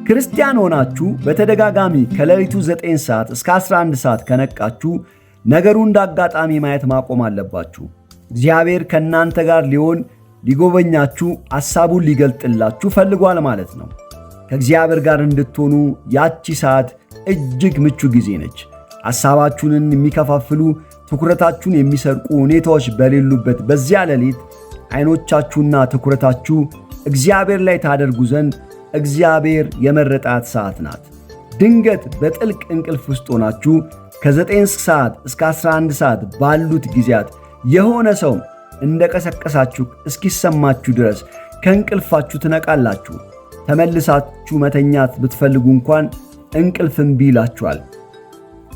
ክርስቲያን ሆናችሁ በተደጋጋሚ ከሌሊቱ 9 ሰዓት እስከ 11 ሰዓት ከነቃችሁ ነገሩ እንዳጋጣሚ ማየት ማቆም አለባችሁ። እግዚአብሔር ከእናንተ ጋር ሊጎበኛችሁ ሐሳቡን ሊገልጥላችሁ ፈልጓል ማለት ነው። ከእግዚአብሔር ጋር እንድትሆኑ ያቺ ሰዓት እጅግ ምቹ ጊዜ ነች። ሐሳባችሁን የሚከፋፍሉ ትኩረታችሁን የሚሰርቁ ሁኔታዎች በሌሉበት በዚያ ሌሊት ዓይኖቻችሁና ትኩረታችሁ እግዚአብሔር ላይ ታደርጉ ዘንድ እግዚአብሔር የመረጣት ሰዓት ናት። ድንገት በጥልቅ እንቅልፍ ውስጥ ሆናችሁ ከ9 ሰዓት እስከ 11 ሰዓት ባሉት ጊዜያት የሆነ ሰው እንደ ቀሰቀሳችሁ እስኪሰማችሁ ድረስ ከእንቅልፋችሁ ትነቃላችሁ። ተመልሳችሁ መተኛት ብትፈልጉ እንኳን እንቅልፍ እምቢ ይላችኋል።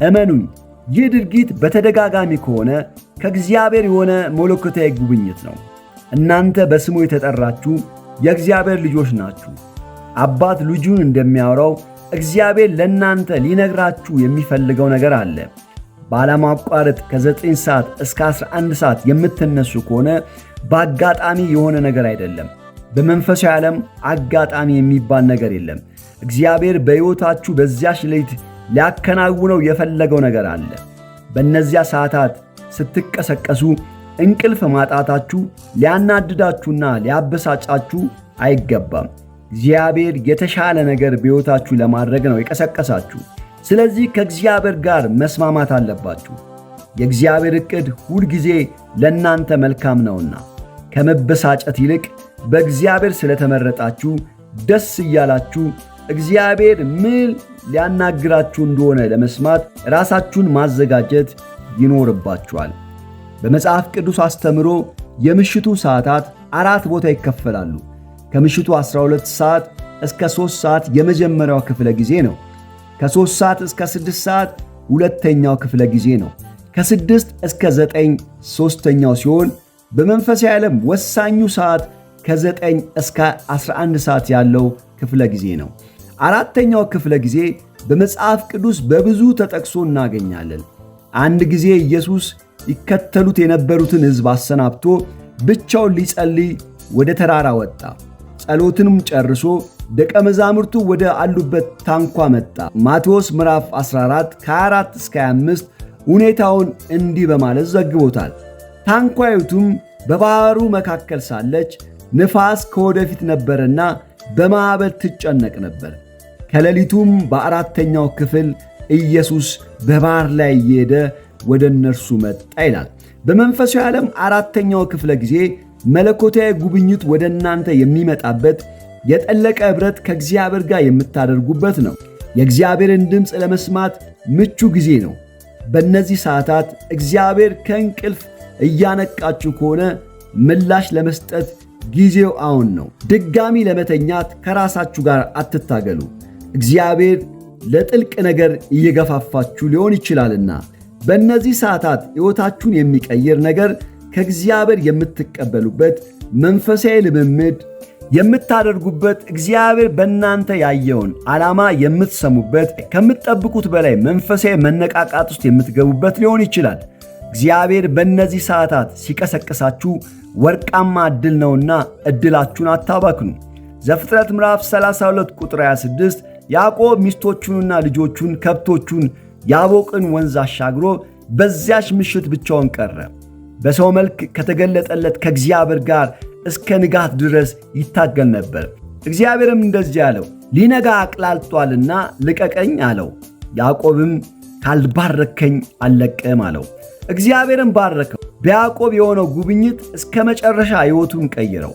እመኑኝ፣ ይህ ድርጊት በተደጋጋሚ ከሆነ ከእግዚአብሔር የሆነ መለኮታዊ ጉብኝት ነው። እናንተ በስሙ የተጠራችሁ የእግዚአብሔር ልጆች ናችሁ። አባት ልጁን እንደሚያወራው እግዚአብሔር ለእናንተ ሊነግራችሁ የሚፈልገው ነገር አለ። ባለማቋረጥ ከ9 ሰዓት እስከ 11 ሰዓት የምትነሱ ከሆነ በአጋጣሚ የሆነ ነገር አይደለም። በመንፈሳዊ ዓለም አጋጣሚ የሚባል ነገር የለም። እግዚአብሔር በሕይወታችሁ በዚያች ሌሊት ሊያከናውነው የፈለገው ነገር አለ። በእነዚያ ሰዓታት ስትቀሰቀሱ እንቅልፍ ማጣታችሁ ሊያናድዳችሁና ሊያበሳጫችሁ አይገባም። እግዚአብሔር የተሻለ ነገር በሕይወታችሁ ለማድረግ ነው የቀሰቀሳችሁ። ስለዚህ ከእግዚአብሔር ጋር መስማማት አለባችሁ። የእግዚአብሔር ዕቅድ ሁልጊዜ ለእናንተ መልካም ነውና ከመበሳጨት ይልቅ በእግዚአብሔር ስለተመረጣችሁ ደስ እያላችሁ እግዚአብሔር ምን ሊያናግራችሁ እንደሆነ ለመስማት ራሳችሁን ማዘጋጀት ይኖርባችኋል። በመጽሐፍ ቅዱስ አስተምሮ የምሽቱ ሰዓታት 4 ቦታ ይከፈላሉ። ከምሽቱ 12 ሰዓት እስከ 3 ሰዓት የመጀመሪያው ክፍለ ጊዜ ነው። ከ3 ሰዓት እስከ 6 ሰዓት ሁለተኛው ክፍለ ጊዜ ነው። ከ6 እስከ 9 ሦስተኛው ሲሆን በመንፈሳዊ ዓለም ወሳኙ ሰዓት ከ9 እስከ 11 ሰዓት ያለው ክፍለ ጊዜ ነው። አራተኛው ክፍለ ጊዜ በመጽሐፍ ቅዱስ በብዙ ተጠቅሶ እናገኛለን። አንድ ጊዜ ኢየሱስ ይከተሉት የነበሩትን ሕዝብ አሰናብቶ ብቻውን ሊጸልይ ወደ ተራራ ወጣ። ጸሎትንም ጨርሶ ደቀ መዛሙርቱ ወደ አሉበት ታንኳ መጣ። ማቴዎስ ምዕራፍ 14 ከ24 እስከ 25 ሁኔታውን እንዲህ በማለት ዘግቦታል። ታንኳይቱም በባሕሩ መካከል ሳለች ንፋስ ከወደፊት ነበርና በማዕበል ትጨነቅ ነበር። ከሌሊቱም በአራተኛው ክፍል ኢየሱስ በባሕር ላይ እየሄደ ወደ እነርሱ መጣ ይላል። በመንፈሳዊ ዓለም አራተኛው ክፍለ ጊዜ መለኮታዊ ጉብኝት ወደ እናንተ የሚመጣበት የጠለቀ ኅብረት ከእግዚአብሔር ጋር የምታደርጉበት ነው። የእግዚአብሔርን ድምፅ ለመስማት ምቹ ጊዜ ነው። በእነዚህ ሰዓታት እግዚአብሔር ከእንቅልፍ እያነቃችሁ ከሆነ ምላሽ ለመስጠት ጊዜው አሁን ነው። ድጋሚ ለመተኛት ከራሳችሁ ጋር አትታገሉ። እግዚአብሔር ለጥልቅ ነገር እየገፋፋችሁ ሊሆን ይችላልና በእነዚህ ሰዓታት ሕይወታችሁን የሚቀይር ነገር ከእግዚአብሔር የምትቀበሉበት መንፈሳዊ ልምምድ የምታደርጉበት እግዚአብሔር በእናንተ ያየውን ዓላማ የምትሰሙበት ከምትጠብቁት በላይ መንፈሳዊ መነቃቃት ውስጥ የምትገቡበት ሊሆን ይችላል። እግዚአብሔር በእነዚህ ሰዓታት ሲቀሰቅሳችሁ ወርቃማ ዕድል ነውና ዕድላችሁን አታባክኑ። ዘፍጥረት ምዕራፍ 32 ቁጥር 26 ያዕቆብ ሚስቶቹንና ልጆቹን ከብቶቹን ያቦቅን ወንዝ አሻግሮ በዚያች ምሽት ብቻውን ቀረ። በሰው መልክ ከተገለጠለት ከእግዚአብሔር ጋር እስከ ንጋት ድረስ ይታገል ነበር። እግዚአብሔርም እንደዚህ አለው፣ ሊነጋ አቅላልጧልና ልቀቀኝ አለው። ያዕቆብም ካልባረከኝ አልለቅህም አለው። እግዚአብሔርም ባረከው። በያዕቆብ የሆነው ጉብኝት እስከ መጨረሻ ሕይወቱን ቀይረው።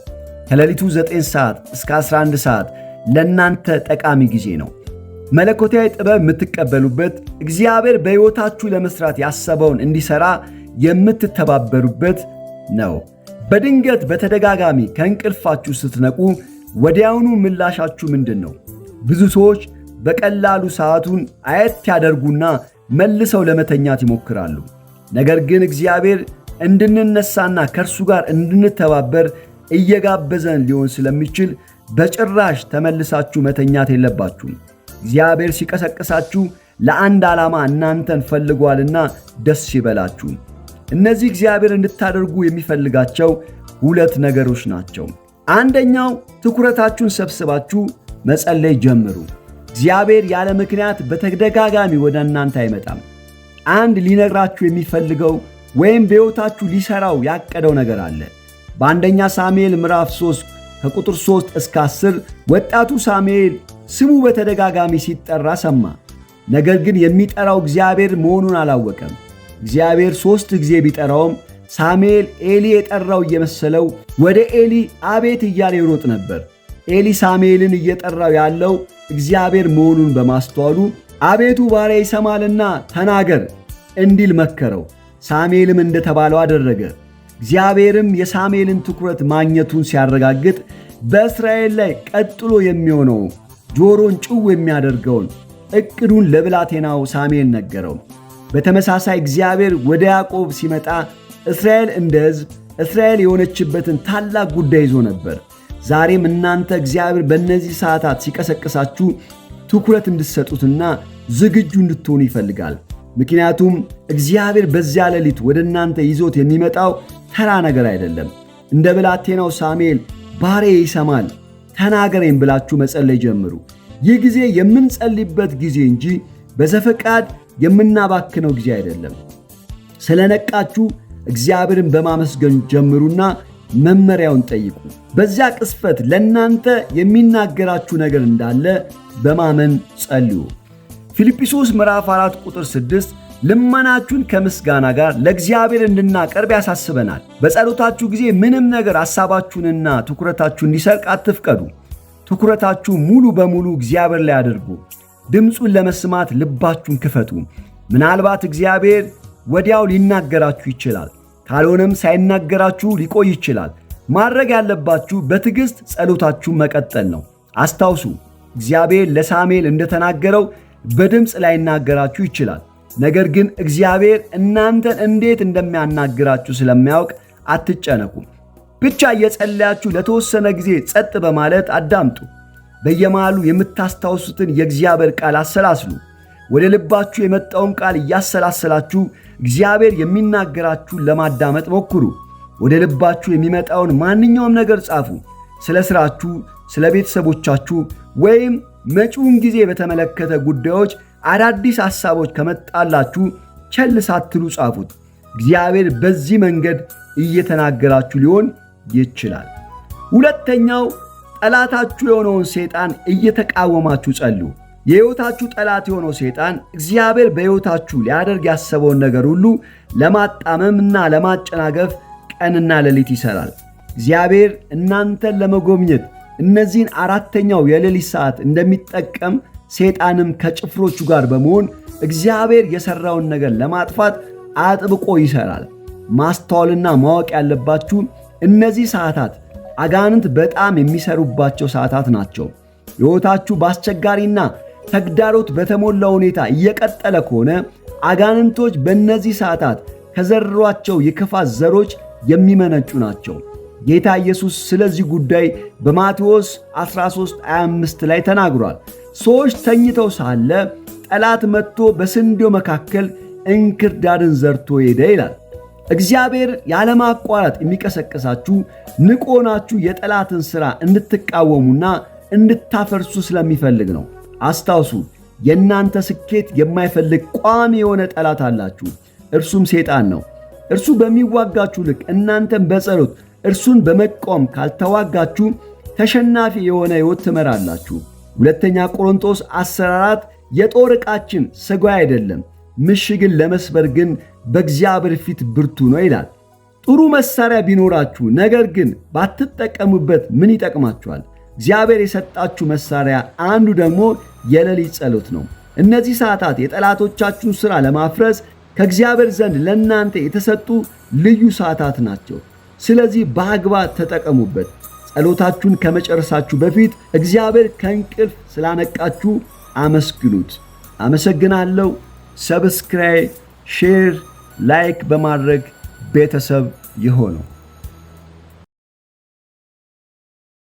ከሌሊቱ 9 ሰዓት እስከ 11 ሰዓት ለእናንተ ጠቃሚ ጊዜ ነው። መለኮታዊ ጥበብ የምትቀበሉበት፣ እግዚአብሔር በሕይወታችሁ ለመሥራት ያሰበውን እንዲሠራ የምትተባበሩበት ነው። በድንገት በተደጋጋሚ ከእንቅልፋችሁ ስትነቁ ወዲያውኑ ምላሻችሁ ምንድን ነው? ብዙ ሰዎች በቀላሉ ሰዓቱን አየት ያደርጉና መልሰው ለመተኛት ይሞክራሉ። ነገር ግን እግዚአብሔር እንድንነሳና ከእርሱ ጋር እንድንተባበር እየጋበዘን ሊሆን ስለሚችል በጭራሽ ተመልሳችሁ መተኛት የለባችሁም። እግዚአብሔር ሲቀሰቅሳችሁ ለአንድ ዓላማ እናንተን ፈልጓልና ደስ ይበላችሁ። እነዚህ እግዚአብሔር እንድታደርጉ የሚፈልጋቸው 2 ነገሮች ናቸው። አንደኛው ትኩረታችሁን ሰብስባችሁ መጸለይ ጀምሩ። እግዚአብሔር ያለ ምክንያት በተደጋጋሚ ወደ እናንተ አይመጣም። አንድ ሊነግራችሁ የሚፈልገው ወይም በሕይወታችሁ ሊሠራው ያቀደው ነገር አለ። በአንደኛ ሳሙኤል ምዕራፍ 3 ከቁጥር 3 እስከ 10 ወጣቱ ሳሙኤል ስሙ በተደጋጋሚ ሲጠራ ሰማ። ነገር ግን የሚጠራው እግዚአብሔር መሆኑን አላወቀም። እግዚአብሔር 3 ጊዜ ቢጠራውም ሳሙኤል ኤሊ የጠራው እየመሰለው ወደ ኤሊ አቤት እያለ ይሮጥ ነበር። ኤሊ ሳሙኤልን እየጠራው ያለው እግዚአብሔር መሆኑን በማስተዋሉ አቤቱ ባሪያ ይሰማልና ተናገር እንዲል መከረው። ሳሙኤልም እንደተባለው አደረገ። እግዚአብሔርም የሳሙኤልን ትኩረት ማግኘቱን ሲያረጋግጥ በእስራኤል ላይ ቀጥሎ የሚሆነው ጆሮን ጭው የሚያደርገውን ዕቅዱን ለብላቴናው ሳሙኤል ነገረው። በተመሳሳይ እግዚአብሔር ወደ ያዕቆብ ሲመጣ እስራኤል እንደ ሕዝብ እስራኤል የሆነችበትን ታላቅ ጉዳይ ይዞ ነበር። ዛሬም እናንተ እግዚአብሔር በእነዚህ ሰዓታት ሲቀሰቅሳችሁ ትኩረት እንድትሰጡትና ዝግጁ እንድትሆኑ ይፈልጋል። ምክንያቱም እግዚአብሔር በዚያ ሌሊት ወደ እናንተ ይዞት የሚመጣው ተራ ነገር አይደለም። እንደ ብላቴናው ሳሙኤል ባሪያዬ ይሰማል ተናገረኝ ብላችሁ መጸለይ ጀምሩ። ይህ ጊዜ የምንጸልይበት ጊዜ እንጂ በዘፈቃድ የምናባክነው ጊዜ አይደለም። ስለነቃችሁ እግዚአብሔርን በማመስገን ጀምሩና መመሪያውን ጠይቁ። በዚያ ቅስፈት ለእናንተ የሚናገራችሁ ነገር እንዳለ በማመን ጸልዩ። ፊልጵስዩስ ምዕራፍ 4 ቁጥር 6 ልመናችሁን ከምስጋና ጋር ለእግዚአብሔር እንድናቀርብ ያሳስበናል። በጸሎታችሁ ጊዜ ምንም ነገር ሐሳባችሁንና ትኩረታችሁን እንዲሰርቅ አትፍቀዱ። ትኩረታችሁ ሙሉ በሙሉ እግዚአብሔር ላይ አድርጉ። ድምፁን ለመስማት ልባችሁን ክፈቱ። ምናልባት እግዚአብሔር ወዲያው ሊናገራችሁ ይችላል። ካልሆነም ሳይናገራችሁ ሊቆይ ይችላል። ማድረግ ያለባችሁ በትዕግሥት ጸሎታችሁን መቀጠል ነው። አስታውሱ፣ እግዚአብሔር ለሳሙኤል እንደተናገረው በድምፅ ላይናገራችሁ ይችላል። ነገር ግን እግዚአብሔር እናንተን እንዴት እንደሚያናግራችሁ ስለሚያውቅ አትጨነቁ። ብቻ እየጸለያችሁ ለተወሰነ ጊዜ ጸጥ በማለት አዳምጡ። በየመሃሉ የምታስታውሱትን የእግዚአብሔር ቃል አሰላስሉ። ወደ ልባችሁ የመጣውን ቃል እያሰላሰላችሁ እግዚአብሔር የሚናገራችሁን ለማዳመጥ ሞክሩ። ወደ ልባችሁ የሚመጣውን ማንኛውም ነገር ጻፉ። ስለ ሥራችሁ፣ ስለ ቤተሰቦቻችሁ ወይም መጪውን ጊዜ በተመለከተ ጉዳዮች አዳዲስ ሐሳቦች ከመጣላችሁ ቸል ሳትሉ ጻፉት። እግዚአብሔር በዚህ መንገድ እየተናገራችሁ ሊሆን ይችላል። ሁለተኛው ጠላታችሁ የሆነውን ሰይጣን እየተቃወማችሁ ጸልዩ። የሕይወታችሁ ጠላት የሆነው ሰይጣን እግዚአብሔር በሕይወታችሁ ሊያደርግ ያሰበውን ነገር ሁሉ ለማጣመምና ለማጨናገፍ ቀንና ሌሊት ይሠራል። እግዚአብሔር እናንተን ለመጎብኘት እነዚህን አራተኛው የሌሊት ሰዓት እንደሚጠቀም ሰይጣንም ከጭፍሮቹ ጋር በመሆን እግዚአብሔር የሠራውን ነገር ለማጥፋት አጥብቆ ይሠራል። ማስተዋልና ማወቅ ያለባችሁ እነዚህ ሰዓታት አጋንንት በጣም የሚሰሩባቸው ሰዓታት ናቸው። ሕይወታችሁ በአስቸጋሪና ተግዳሮት በተሞላ ሁኔታ እየቀጠለ ከሆነ አጋንንቶች በእነዚህ ሰዓታት ከዘሯቸው የክፋት ዘሮች የሚመነጩ ናቸው። ጌታ ኢየሱስ ስለዚህ ጉዳይ በማቴዎስ 13:25 ላይ ተናግሯል። ሰዎች ተኝተው ሳለ ጠላት መጥቶ በስንዴው መካከል እንክርዳድን ዘርቶ ሄደ ይላል። እግዚአብሔር ያለማቋረጥ የሚቀሰቅሳችሁ ንቁ ሆናችሁ የጠላትን ሥራ እንድትቃወሙና እንድታፈርሱ ስለሚፈልግ ነው። አስታውሱ፣ የእናንተ ስኬት የማይፈልግ ቋሚ የሆነ ጠላት አላችሁ። እርሱም ሰይጣን ነው። እርሱ በሚዋጋችሁ ልክ እናንተም በጸሎት እርሱን በመቃወም ካልተዋጋችሁ ተሸናፊ የሆነ ሕይወት ትመራላችሁ። ሁለተኛ ቆሮንቶስ 14 የጦር ዕቃችን ሥጋዊ አይደለም፣ ምሽግን ለመስበር ግን በእግዚአብሔር ፊት ብርቱ ነው ይላል። ጥሩ መሳሪያ ቢኖራችሁ ነገር ግን ባትጠቀሙበት ምን ይጠቅማችኋል? እግዚአብሔር የሰጣችሁ መሳሪያ አንዱ ደግሞ የሌሊት ጸሎት ነው። እነዚህ ሰዓታት የጠላቶቻችሁን ሥራ ለማፍረስ ከእግዚአብሔር ዘንድ ለእናንተ የተሰጡ ልዩ ሰዓታት ናቸው። ስለዚህ በአግባብ ተጠቀሙበት። ጸሎታችሁን ከመጨረሳችሁ በፊት እግዚአብሔር ከእንቅልፍ ስላነቃችሁ አመስግኑት። አመሰግናለሁ። ሰብስክራይብ፣ ሼር፣ ላይክ በማድረግ ቤተሰብ ይሁኑ።